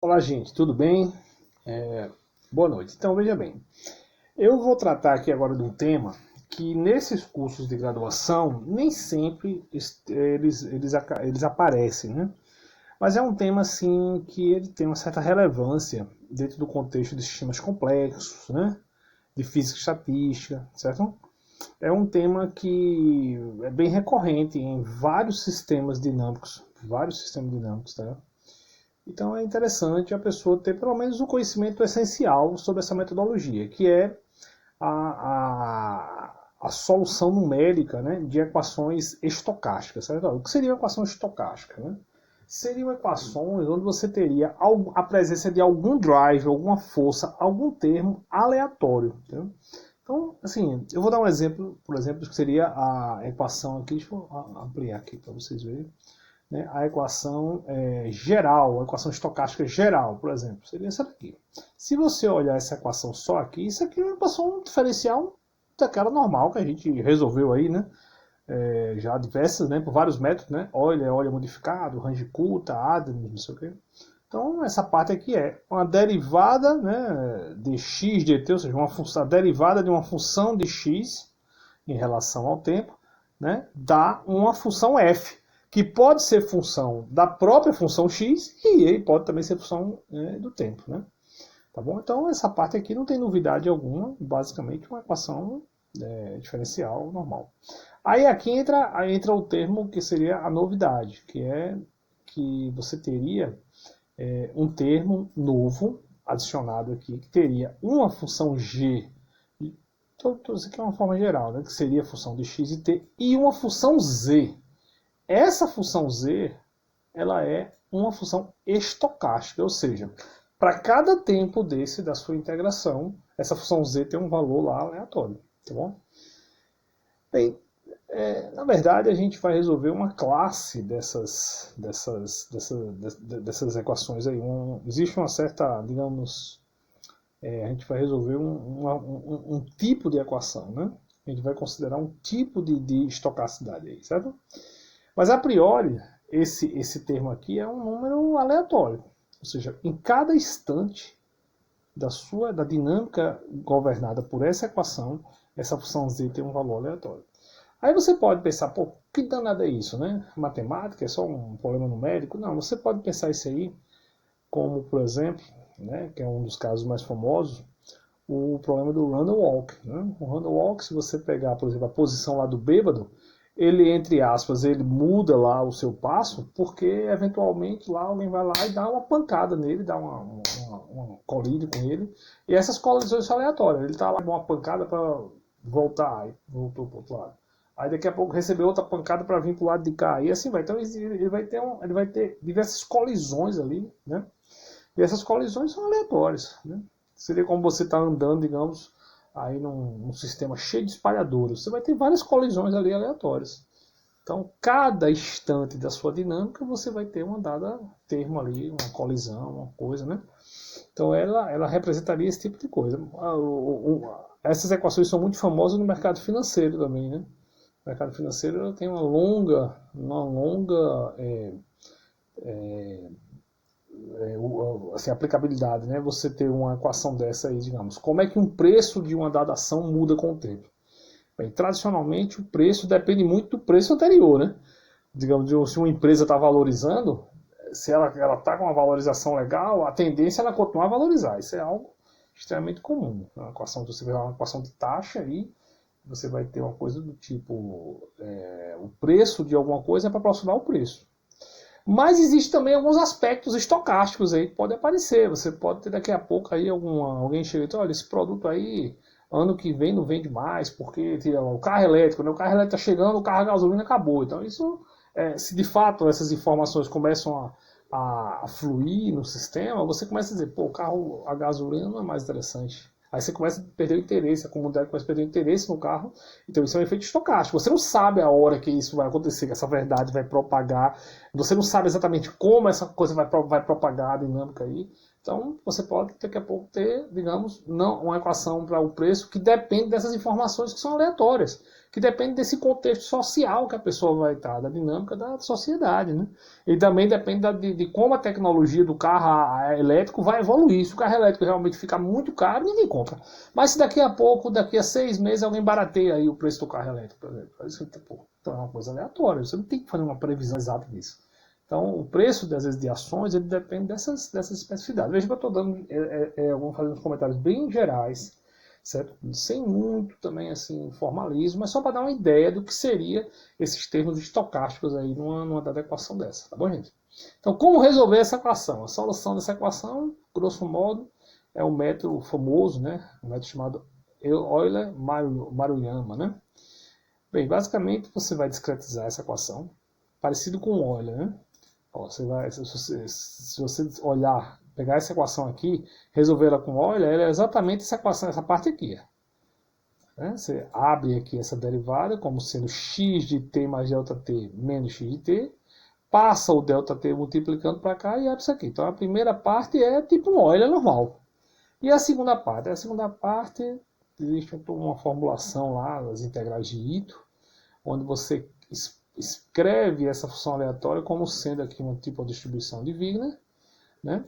Olá, gente, tudo bem? Boa noite. Então, veja bem, eu vou tratar aqui agora de um tema que nesses cursos de graduação nem sempre eles aparecem, né? Mas é um tema, assim, que ele tem uma certa relevância dentro do contexto de sistemas complexos, né? De física e estatística, certo? É um tema que é bem recorrente em vários sistemas dinâmicos, tá? Então é interessante a pessoa ter pelo menos um conhecimento essencial sobre essa metodologia, que é a solução numérica, né, de equações estocásticas. Certo? O que seria uma equação estocástica? Né? Seriam equações onde você teria a presença de algum drive, alguma força, algum termo aleatório. Entendeu? Então, assim, eu vou dar um exemplo, por exemplo, que seria a equação aqui, deixa eu ampliar aqui para vocês verem, né, a equação geral, a equação estocástica geral, por exemplo, seria essa daqui. Se você olhar essa equação só aqui, isso aqui é uma equação diferencial daquela normal que a gente resolveu aí, né? Já diversas, né, por vários métodos, né? Euler modificado, Runge-Kutta, Adams, não sei o quê. Então, essa parte aqui é uma derivada, né, de x dt, ou seja, a derivada de uma função de x em relação ao tempo, né, dá uma função f, que pode ser função da própria função x e ele pode também ser função do tempo. Né? Tá bom? Então, essa parte aqui não tem novidade alguma, basicamente uma equação diferencial normal. Aí aqui entra o termo que seria a novidade, que é que você teria um termo novo adicionado aqui, que teria uma função g, então isso aqui é uma forma geral, né, que seria a função de x e t, e uma função z. Essa função z, ela é uma função estocástica, ou seja, para cada tempo desse da sua integração, essa função z tem um valor lá aleatório, tá bom? Bem, na verdade, a gente vai resolver uma classe dessas equações aí. Existe uma certa, digamos, a gente vai resolver um tipo de equação, né? A gente vai considerar um tipo de estocasticidade aí, certo? Mas a priori, esse termo aqui é um número aleatório. Ou seja, em cada instante da dinâmica governada por essa equação, essa função z tem um valor aleatório. Aí você pode pensar, pô, que danada é isso, né? Matemática é só um problema numérico? Não, você pode pensar isso aí como, por exemplo, né, que é um dos casos mais famosos, o problema do run and walk. Né? O run and walk, se você pegar, por exemplo, a posição lá do bêbado, ele, entre aspas, ele muda lá o seu passo, porque eventualmente lá alguém vai lá e dá uma pancada nele, dá uma colide com ele, e essas colisões são aleatórias. Ele tá lá com uma pancada para voltar, aí voltou pro outro lado. Aí daqui a pouco recebeu outra pancada para vir pro lado de cá, e assim vai. Então ele vai ter diversas colisões ali, né? E essas colisões são aleatórias, né? Seria como você estar andando, digamos, aí num sistema cheio de espalhadores. Você vai ter várias colisões ali aleatórias. Então, cada instante da sua dinâmica, você vai ter uma dada termo ali, uma colisão, uma coisa, né? Então, ela representaria esse tipo de coisa. Essas equações são muito famosas no mercado financeiro também, né? O mercado financeiro tem uma longa assim, aplicabilidade, né? Você ter uma equação dessa aí, digamos. Como é que um preço de uma dada ação muda com o tempo? Bem, tradicionalmente, o preço depende muito do preço anterior, né? Digamos, se uma empresa está valorizando, se ela está com uma valorização legal, a tendência é ela continuar a valorizar. Isso é algo extremamente comum. Uma equação, você vai uma equação de taxa e você vai ter uma coisa do tipo o preço de alguma coisa é para aproximar o preço. Mas existe também alguns aspectos estocásticos aí que podem aparecer. Você pode ter daqui a pouco aí alguém chega e diz, olha, esse produto aí ano que vem não vende mais, porque o carro elétrico, né? O carro elétrico está chegando, o carro a gasolina acabou. Então isso, se de fato essas informações começam a fluir no sistema, você começa a dizer, pô, o carro a gasolina não é mais interessante. Aí você começa a perder o interesse, a comunidade começa a perder o interesse no carro. Então isso é um efeito estocástico. Você não sabe a hora que isso vai acontecer, que essa verdade vai propagar. Você não sabe exatamente como essa coisa vai propagar a dinâmica aí. Então você pode daqui a pouco ter, digamos, não uma equação para o preço que depende dessas informações que são aleatórias. que depende desse contexto social que a pessoa vai estar, da dinâmica da sociedade, né? E também depende de como a tecnologia do carro elétrico vai evoluir. Se o carro elétrico realmente ficar muito caro, ninguém compra. Mas se daqui a pouco, daqui a 6 meses, alguém barateia aí o preço do carro elétrico, por exemplo, isso, então é uma coisa aleatória, você não tem que fazer uma previsão exata disso. Então, o preço, às vezes, de ações, ele depende dessas especificidades. Veja que eu estou dando, vamos fazer uns comentários bem gerais, certo? Sem muito também, assim, formalismo, mas só para dar uma ideia do que seria esses termos estocásticos aí numa dada equação dessa, tá bom, gente? Então, como resolver essa equação? A solução dessa equação, grosso modo, é um método famoso, né? Um método chamado Euler-Maruyama, né? Bem, basicamente, você vai discretizar essa equação, parecido com Euler, né? Ó, se você olhar, pegar essa equação aqui, resolver ela com Euler, ela é exatamente essa equação, essa parte aqui. Né? Você abre aqui essa derivada como sendo x de t mais ΔT menos x de t, passa o ΔT multiplicando para cá e abre isso aqui. Então a primeira parte é tipo um Euler normal. E a segunda parte? A segunda parte, existe uma formulação lá das integrais de Ito, onde você escreve essa função aleatória como sendo aqui um tipo de distribuição de Wigner, né?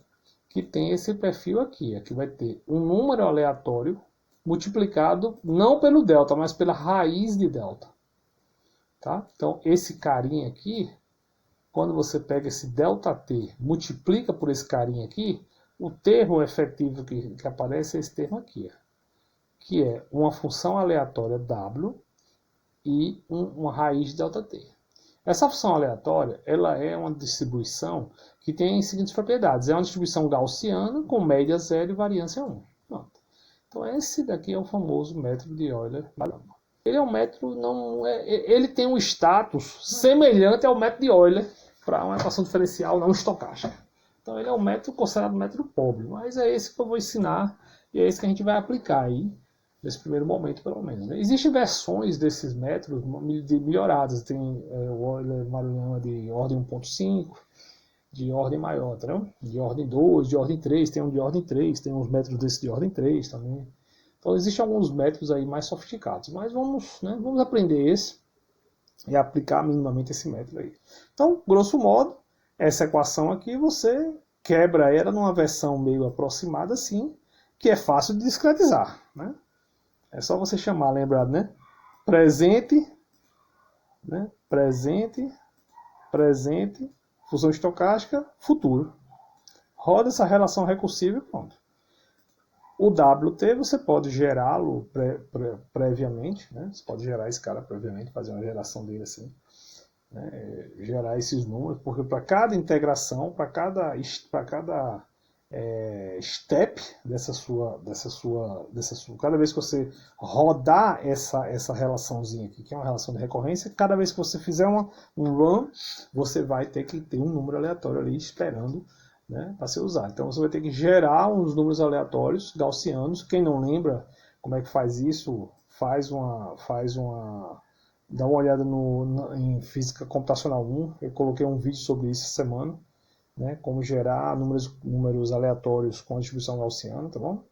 Que tem esse perfil aqui. Aqui vai ter um número aleatório multiplicado não pelo delta, mas pela raiz de delta. Tá? Então, esse carinha aqui, quando você pega esse ΔT, multiplica por esse carinha aqui, o termo efetivo que aparece é esse termo aqui, que é uma função aleatória W e uma raiz de ΔT. Essa função aleatória, ela é uma distribuição que tem as seguintes propriedades. É uma distribuição gaussiana com média 0 e variância 1. Pronto. Então esse daqui é o famoso método de Euler-Maruyama. Ele é um método, ele tem um status semelhante ao método de Euler para uma equação diferencial não estocástica. Então ele é um método considerado um método pobre, mas é esse que eu vou ensinar e é esse que a gente vai aplicar aí. Nesse primeiro momento, pelo menos. Existem versões desses métodos melhoradas. Tem o Euler-Maruyama de ordem 1.5, de ordem maior, tá? De ordem 2, de ordem 3, tem um de ordem 3, tem uns métodos desses de ordem 3 também. Então existem alguns métodos aí mais sofisticados, mas vamos aprender esse e aplicar minimamente esse método aí. Então, grosso modo, essa equação aqui você quebra ela numa versão meio aproximada assim, que é fácil de discretizar, né? É só você chamar, lembrado, né? Presente, né? Presente, fusão estocástica, futuro. Roda essa relação recursiva e pronto. O WT você pode gerá-lo previamente, né? Você pode gerar esse cara previamente, fazer uma geração dele assim. Né? Gerar esses números, porque para cada integração, para cada step cada vez que você rodar essa relaçãozinha aqui, que é uma relação de recorrência, cada vez que você fizer um run, você vai ter que ter um número aleatório ali esperando, né, para ser usado. Então você vai ter que gerar uns números aleatórios gaussianos. Quem não lembra como é que faz isso, dá uma olhada em Física Computacional 1, eu coloquei um vídeo sobre isso essa semana. Né, como gerar números aleatórios com a distribuição gaussiana, tá bom?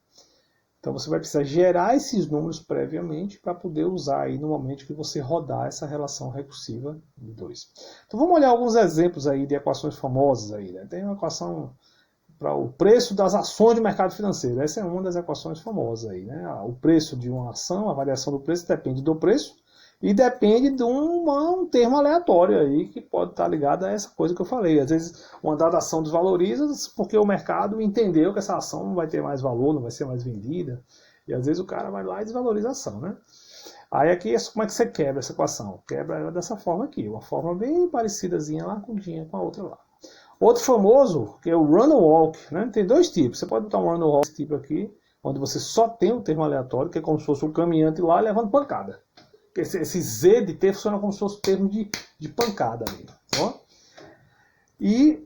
Então você vai precisar gerar esses números previamente para poder usar aí no momento que você rodar essa relação recursiva de 2. Então vamos olhar alguns exemplos aí de equações famosas aí, né? Tem uma equação para o preço das ações do mercado financeiro. Essa é uma das equações famosas aí, né? O preço de uma ação, a variação do preço depende do preço e depende de um termo aleatório aí que pode estar ligado a essa coisa que eu falei. Às vezes uma dada ação desvaloriza porque o mercado entendeu que essa ação não vai ter mais valor, não vai ser mais vendida. E às vezes o cara vai lá e desvaloriza a ação, né? Aí aqui, como é que você quebra essa equação? Quebra ela dessa forma aqui, uma forma bem parecidazinha lá com a outra lá. Outro famoso, que é o run or walk, né? Tem dois tipos. Você pode botar um run or walk tipo aqui, onde você só tem o termo aleatório, que é como se fosse um caminhante lá levando pancada. Esse Z de T funciona como se fosse um termo de pancada ali. Ó. E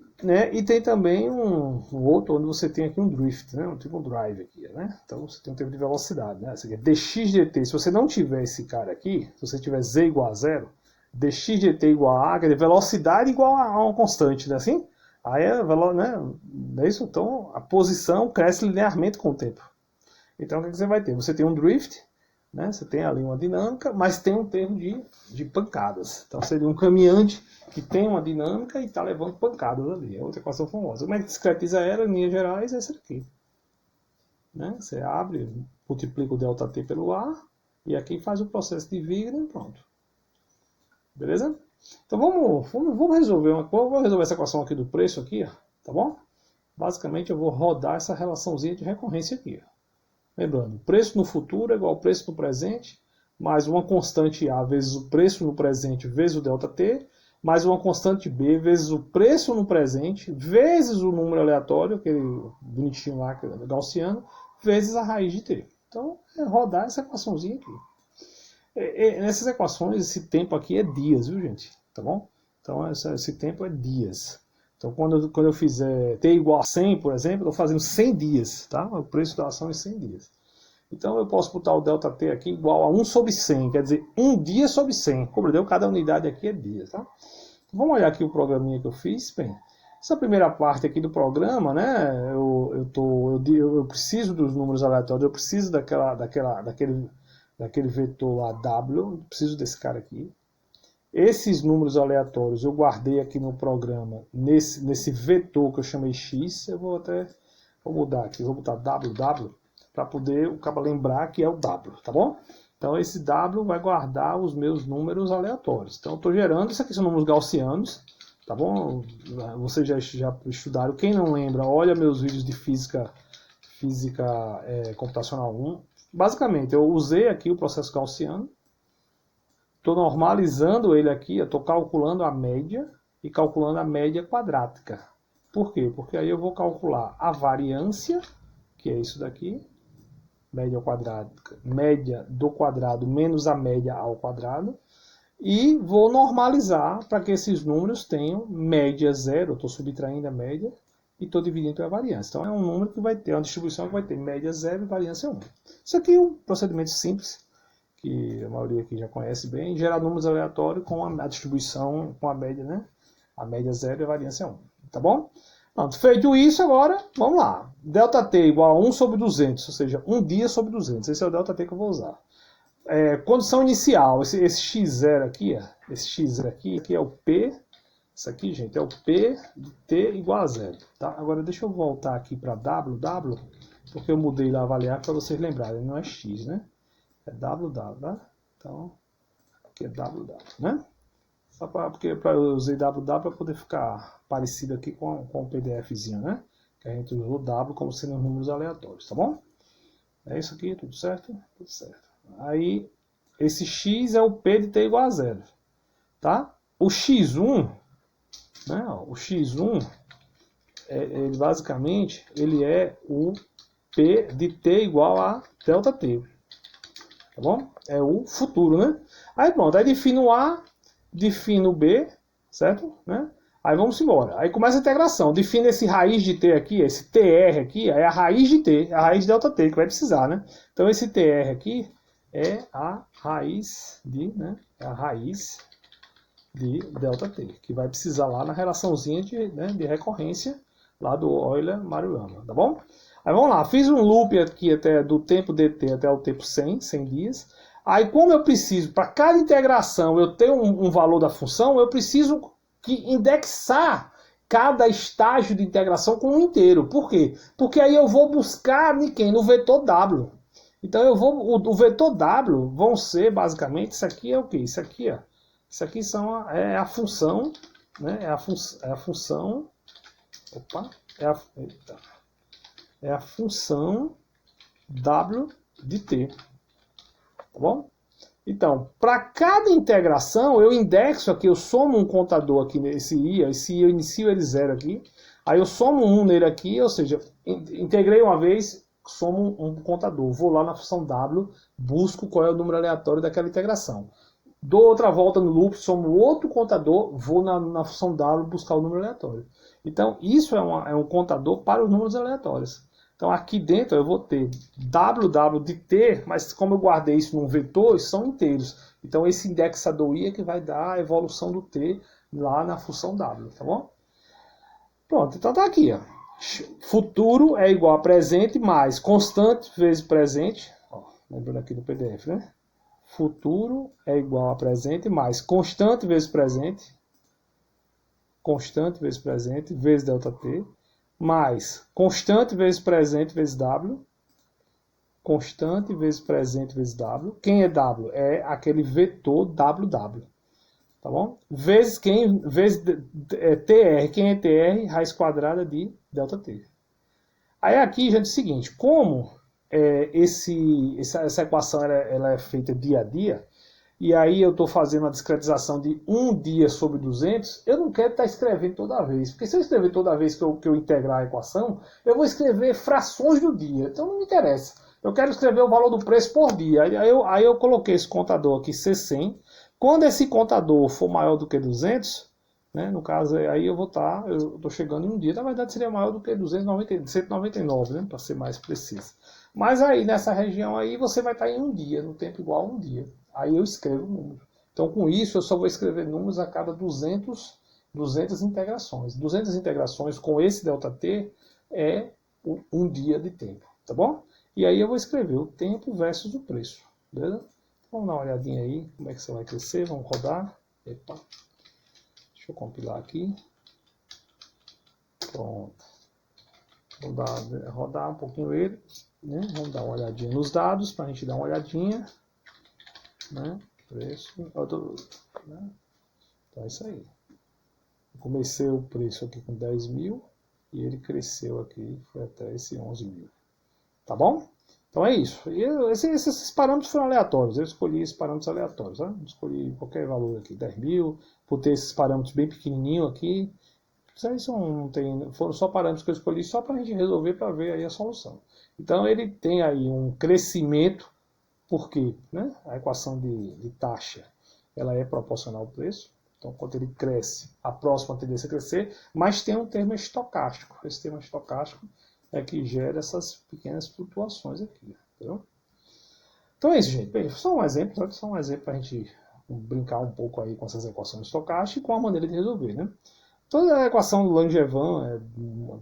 tem também um outro onde você tem aqui um drift, né? Tipo um drive aqui, né? Então você tem um termo de velocidade, né? Esse aqui é dx dt. Se você não tiver esse cara aqui, se você tiver Z igual a 0, dx dt igual a A, quer dizer, velocidade igual a uma constante, né? Assim? Aí é isso? Então a posição cresce linearmente com o tempo. Então o que você vai ter? Você tem um drift, né? Você tem ali uma dinâmica, mas tem um termo de pancadas. Então seria um caminhante que tem uma dinâmica e está levando pancadas ali. É outra equação famosa. Como é que discretiza ela, em linhas gerais, é essa aqui. Né? Você abre, multiplica o ΔT pelo A, e aqui faz o processo de Wigner e pronto. Beleza? Então vamos resolver vou resolver essa equação aqui do preço aqui, ó, tá bom? Basicamente eu vou rodar essa relaçãozinha de recorrência aqui. Ó. Lembrando, preço no futuro é igual ao preço no presente, mais uma constante A vezes o preço no presente vezes o ΔT, mais uma constante B vezes o preço no presente, vezes o número aleatório, aquele bonitinho lá, gaussiano, vezes a raiz de T. Então, é rodar essa equaçãozinha aqui. Nessas equações, esse tempo aqui é dias, viu, gente? Tá bom? Então, esse tempo é dias. Então, quando eu fizer T igual a 100, por exemplo, eu estou fazendo 100 dias, tá? O preço da ação é 100 dias. Então, eu posso botar o ΔT aqui igual a 1 sobre 100, quer dizer, 1 dia sobre 100. Compreendeu? Cada unidade aqui é dias, tá? Vamos olhar aqui o programinha que eu fiz. Bem, essa primeira parte aqui do programa, né? Eu preciso dos números aleatórios, eu preciso daquele vetor lá W, eu preciso desse cara aqui. Esses números aleatórios eu guardei aqui no programa, nesse vetor que eu chamei X. Eu vou mudar aqui, vou botar WW, para poder o cara lembrar que é o W, tá bom? Então esse W vai guardar os meus números aleatórios. Então eu estou gerando, isso aqui são números gaussianos, tá bom? Vocês já estudaram. Quem não lembra, olha meus vídeos de física computacional 1. Basicamente, eu usei aqui o processo gaussiano, estou normalizando ele aqui, estou calculando a média e calculando a média quadrática. Por quê? Porque aí eu vou calcular a variância, que é isso daqui, média quadrática, média do quadrado menos a média ao quadrado, e vou normalizar para que esses números tenham média zero, estou subtraindo a média, e estou dividindo pela variância. Então é um número que vai ter, uma distribuição que vai ter média zero e variância 1. Isso aqui é um procedimento simples, que a maioria aqui já conhece bem, gerar números aleatórios com a distribuição, com a média, né? A média zero e a variância 1. Tá bom? Pronto, feito isso, agora, vamos lá. ΔT igual a 1 sobre 200, ou seja, 1 dia sobre 200. Esse é o ΔT que eu vou usar. Condição inicial, esse x0 aqui, ó, esse x0 aqui é o P. Isso aqui, gente, é o P de T igual a zero. Tá? Agora deixa eu voltar aqui para WW, porque eu mudei lá a variável para vocês lembrarem. Não é X, né? É WW, tá? Então, aqui é WW, né? Só porque eu usei WW para poder ficar parecido aqui com o PDFzinho, né? Que a gente usou W como sendo números aleatórios, tá bom? É isso aqui, tudo certo? Tudo certo. Aí, esse X é o P de T igual a zero, tá? O X1... Né? O X1, ele basicamente, ele é o P de T igual a ΔT. Tá bom? É o futuro, né? Aí pronto, aí defino o A, defino o B, certo? Né? Aí vamos embora. Aí começa a integração. Define esse raiz de T aqui, esse TR aqui, é a raiz de T, a raiz de ΔT, que vai precisar, né? Então esse TR aqui é a raiz de, né? É a raiz de ΔT, que vai precisar lá na relaçãozinha de recorrência lá do Euler-Maruyama, tá bom? Aí vamos lá, fiz um loop aqui até do tempo dt até o tempo 100 dias. Aí como eu preciso, para cada integração eu ter um valor da função, eu preciso indexar cada estágio de integração com um inteiro. Por quê? Porque aí eu vou buscar em quem? No vetor W. Então o vetor W vão ser basicamente, isso aqui é o quê? Isso aqui, ó. Isso aqui é a função, né? É a função. Opa! É a função W de T. Tá bom? Então, para cada integração, eu indexo aqui, eu somo um contador aqui nesse I, eu inicio ele zero aqui. Aí eu somo um nele aqui, ou seja, integrei uma vez, somo um contador. Vou lá na função W, busco qual é o número aleatório daquela integração. Dou outra volta no loop, somo outro contador, vou na função W buscar o número aleatório. Então, isso é um contador para os números aleatórios. Então, aqui dentro eu vou ter WW de T, mas como eu guardei isso num vetor, são inteiros. Então, esse indexador I é que vai dar a evolução do T lá na função W, tá bom? Pronto, então tá aqui, ó. Futuro é igual a presente mais constante vezes presente. lembrando aqui do PDF, né? Futuro é igual a presente mais constante vezes presente vezes ΔT, mais constante vezes presente vezes W, constante vezes presente vezes W. Quem é W? É aquele vetor WW. Tá bom? Vezes TR. Quem é TR? Raiz quadrada de ΔT. Aí aqui, gente, é o seguinte, como essa equação ela é feita dia a dia, e aí eu estou fazendo a discretização de 1 dia sobre 200, eu não quero estar escrevendo toda vez. Porque se eu escrever toda vez que eu integrar a equação, eu vou escrever frações do dia. Então não me interessa. Eu quero escrever o valor do preço por dia. Aí eu coloquei esse contador aqui, C100. Quando esse contador for maior do que 200, né, no caso, aí eu estou chegando em um dia. Na verdade, seria maior do que 199, né, para ser mais preciso. Mas aí, nessa região aí, você vai estar em um dia, no tempo igual a um dia. Aí eu escrevo o número. Então, com isso, eu só vou escrever números a cada 200 integrações. 200 integrações com esse ΔT é um dia de tempo, tá bom? E aí eu vou escrever o tempo versus o preço, beleza? Vamos dar uma olhadinha aí, como é que você vai crescer, vamos rodar. Epa. Deixa eu compilar aqui. Pronto. Vou rodar um pouquinho ele, né? Vamos dar uma olhadinha nos dados, para a gente dar uma olhadinha. Né? Preço, né? Então é isso aí. Eu comecei o preço aqui com 10 mil e ele cresceu aqui, foi até esse 11 mil. Tá bom? Então é isso. E esses parâmetros foram aleatórios. Eu escolhi esses parâmetros aleatórios. Tá? Escolhi qualquer valor aqui, 10 mil, por ter esses parâmetros bem pequenininhos aqui. Isso não tem, foram só parâmetros que eu escolhi só para a gente resolver para ver aí a solução. Então ele tem aí um crescimento. Por quê? Né? A equação de taxa ela é proporcional ao preço. Então, quando ele cresce, a próxima tendência a crescer, mas tem um termo estocástico. Esse termo estocástico é que gera essas pequenas flutuações aqui. Entendeu? Então é isso, gente. Bem, só um exemplo para a gente brincar um pouco aí com essas equações estocásticas e com a maneira de resolver. Né? Toda a equação do Langevin é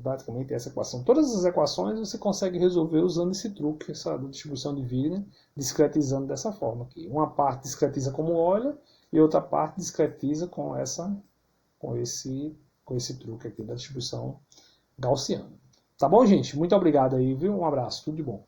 basicamente essa equação. Todas as equações você consegue resolver usando esse truque, essa distribuição de Wigner, discretizando dessa forma aqui. Uma parte discretiza como Euler e outra parte discretiza com esse truque aqui da distribuição gaussiana. Tá bom, gente? Muito obrigado aí, viu? Um abraço, tudo de bom.